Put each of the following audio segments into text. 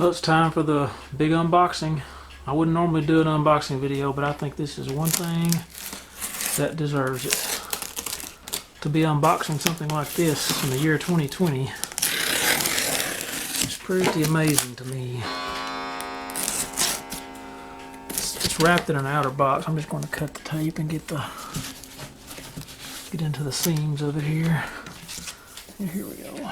Well, it's time for the big unboxing. I wouldn't normally do an unboxing video, but I think this is one thing that deserves it. To be unboxing something like this in the year 2020 is pretty amazing to me. It's wrapped in an outer box. I'm just going to cut the tape and get into the seams of it here. And here we go.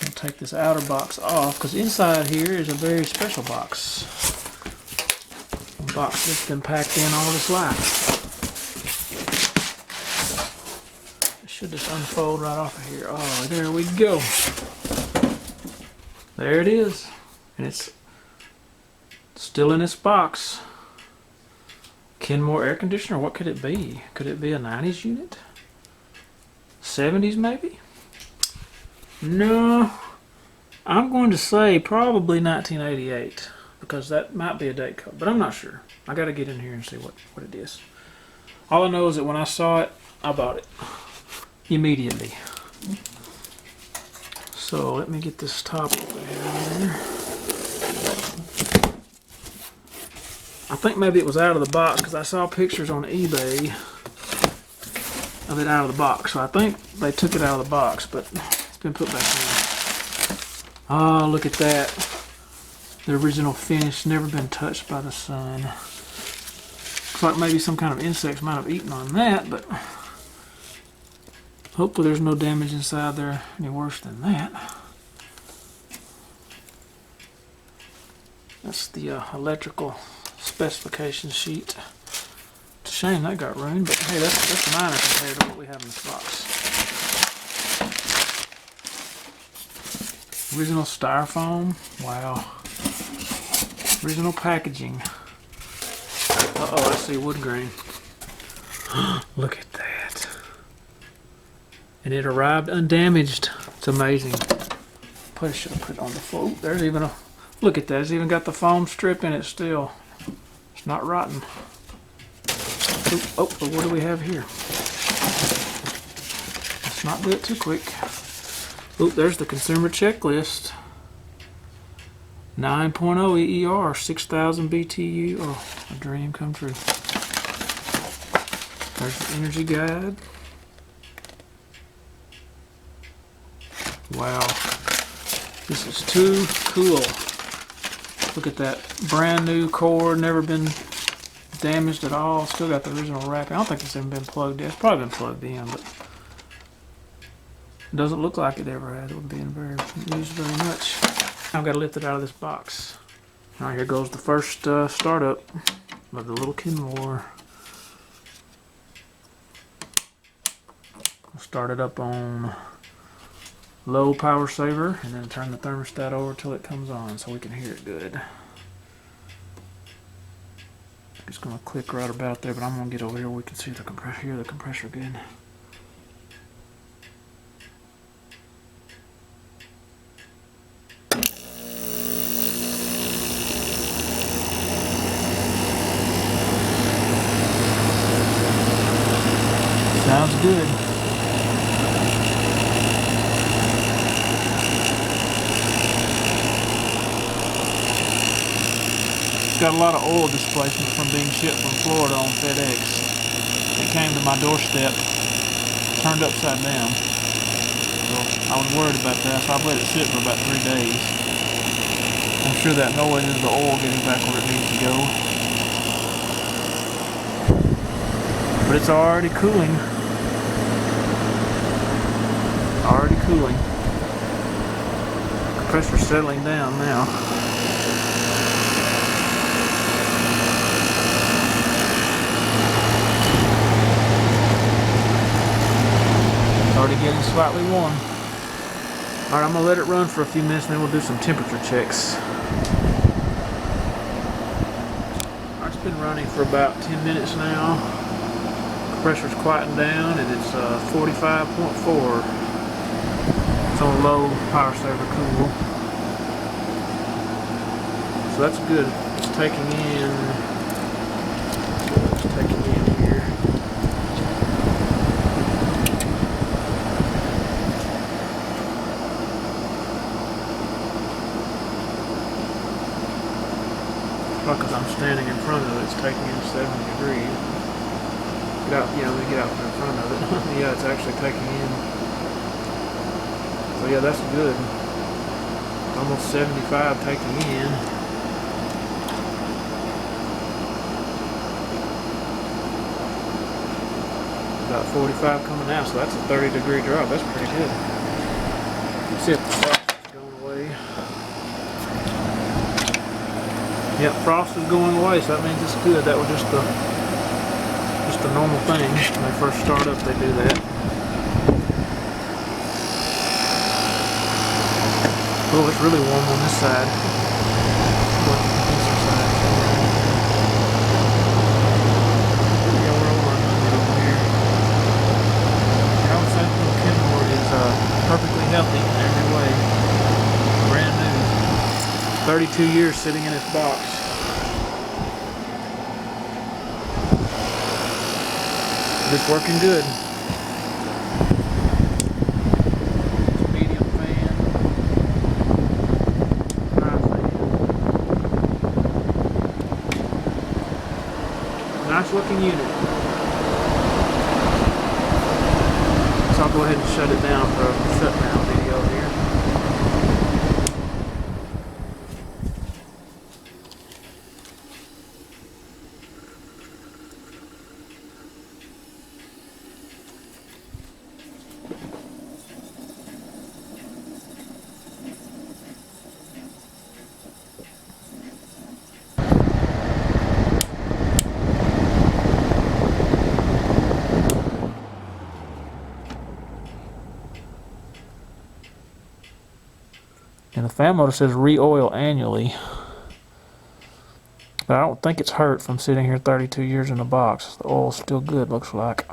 I'll take this outer box off because inside here is a very special box. A box that's been packed in all its life. It should just unfold right off of here. Oh, there we go. There it is. And it's still in its box. Kenmore air conditioner, what could it be? Could it be a 90s unit? 70s maybe? No, I'm going to say probably 1988 because that might be a date code, but I'm not sure. I got to get in here and see what it is. All I know is that when I saw it, I bought it immediately. So let me get this top over here. I think maybe it was out of the box because I saw pictures on eBay of it out of the box. So I think they took it out of the box, but it's been put back in. Oh, look at that. The original finish, never been touched by the sun. Looks like maybe some kind of insects might have eaten on that, but hopefully there's no damage inside there any worse than that. That's the electrical specification sheet. It's a shame that got ruined, but hey, that's minor compared to what we have in this box. Original styrofoam. Wow. Original packaging. Uh-oh, I see wood grain. Look at that. And it arrived undamaged. It's amazing. Probably should have put it on the floor. There's even a... Look at that. It's even got the foam strip in it still. It's not rotten. Oh, what do we have here? Let's not do it too quick. Oh, there's the consumer checklist. 9.0 EER, 6,000 BTU. Oh, a dream come true. There's the energy guide. Wow. This is too cool. Look at that brand new cord, never been damaged at all. Still got the original wrapping. I don't think it's even been plugged in. It's probably been plugged in, but it doesn't look like it ever has. It would be used very much. I've got to lift it out of this box. All right, here goes the first startup of the little Kenmore. I'll start it up on low power saver and then turn the thermostat over till it comes on so we can hear it good. It's going to click right about there, but I'm going to get over here where we can see the compressor, hear the compressor good. Sounds good. Got a lot of oil displacement from being shipped from Florida on FedEx. It came to my doorstep, turned upside down. So I was worried about that, so I've let it sit for about 3 days. I'm sure that noise is the oil getting back where it needs to go. But it's already cooling. Already cooling. Compressor's settling down now. Already getting slightly warm. Alright, I'm going to let it run for a few minutes and then we'll do some temperature checks. It's been running for about 10 minutes now. Pressure's quieting down and it's 45.4. It's on low power saver cool. So that's good. It's taking in here. Well, because I'm standing in front of it, it's taking in 70 degrees. Get out, yeah, let me get out in front of it. Yeah, it's actually taking in. So yeah, that's good. Almost 75 taking in. About 45 coming out, so that's a 30-degree drop. That's pretty good. Let's see if the frost is going away. Yep, frost is going away, so that means it's good. That was just a normal thing. When they first start up, they do that. Oh, it's really warm on this side. Yeah, we're over 100 over here. Sears Kenmore is perfectly healthy in every way. Brand new. 32 years sitting in its box. It's working good. Medium fan. High fan. Nice looking unit. So I'll go ahead and shut it down for a shutdown video here. And the fan motor says re-oil annually. But I don't think it's hurt from sitting here 32 years in the box. The oil's still good, looks like.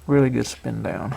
Really good spin down.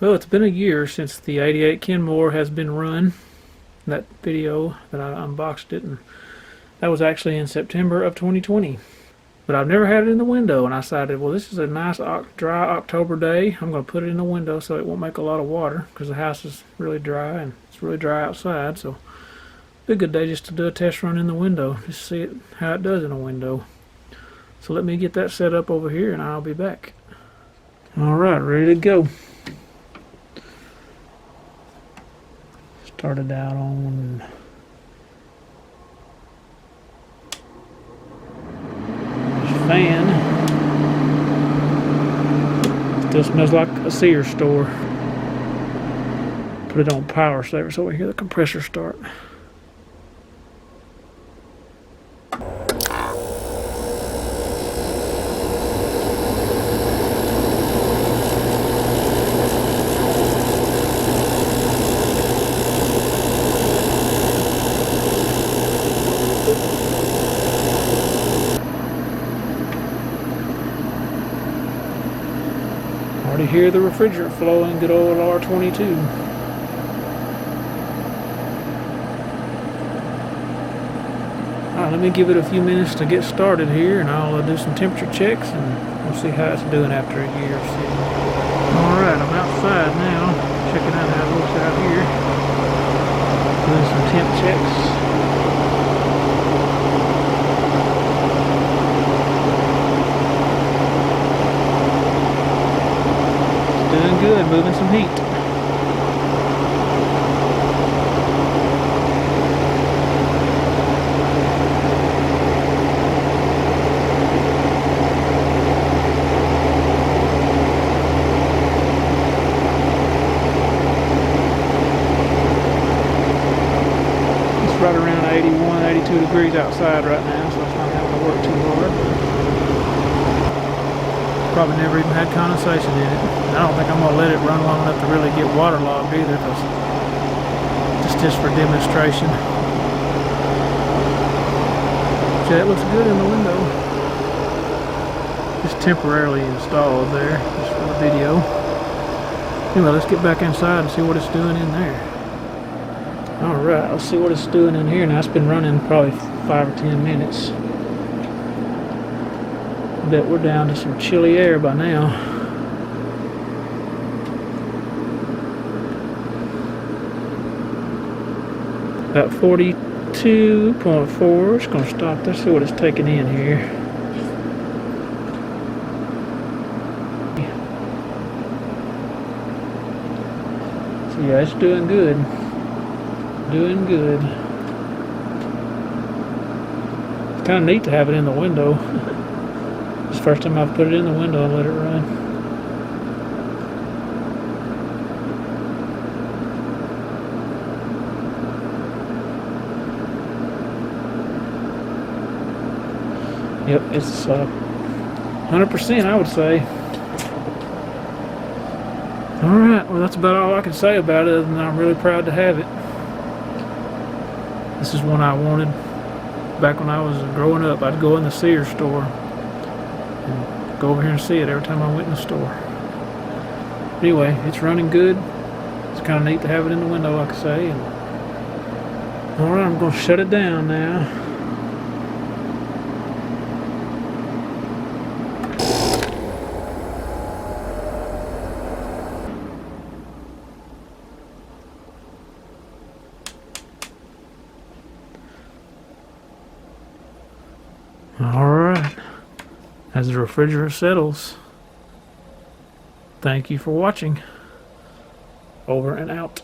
Well, it's been a year since the 88 Kenmore has been run. That video that I unboxed it, and that was actually in September of 2020. But I've never had it in the window, and I decided, well, this is a nice dry October day. I'm going to put it in the window so it won't make a lot of water, because the house is really dry, and it's really dry outside. So it'd be a good day just to do a test run in the window, just see how it does in a window. So let me get that set up over here, and I'll be back. All right, ready to go. Started out on fan. Still smells like a Sears store. Put it on power saver so we hear the compressor start. Already hear the refrigerant flowing, good old R22. Alright, let me give it a few minutes to get started here, and I'll do some temperature checks, and we'll see how it's doing after a year or so. Alright, I'm outside now, checking out how it looks out here. Doing some temp checks. Doing good, moving some heat. It's right around 81, 82 42 degrees outside right now, so it's not having to work too hard. Probably never even had condensation in it. And I don't think I'm going to let it run long enough to really get waterlogged either, because it's just for demonstration. That looks good in the window. Just temporarily installed there, just for the video. Anyway, let's get back inside and see what it's doing in there. Alright, let's see what it's doing in here. Now, it's been running probably 5 or 10 minutes. Bet we're down to some chilly air by now. About 42.4. It's going to stop. Let's see what it's taking in here. So yeah, it's doing good. Doing good. It's kind of neat to have it in the window. It's the first time I've put it in the window and let it run. Yep, it's 100%, I would say. Alright, well that's about all I can say about it, other than I'm really proud to have it. This is one I wanted back when I was growing up. I'd go in the Sears store and go over here and see it every time I went in the store. Anyway, it's running good. It's kind of neat to have it in the window, like I say. Alright, I'm going to shut it down now. Alright, as the refrigerator settles, thank you for watching. Over and out.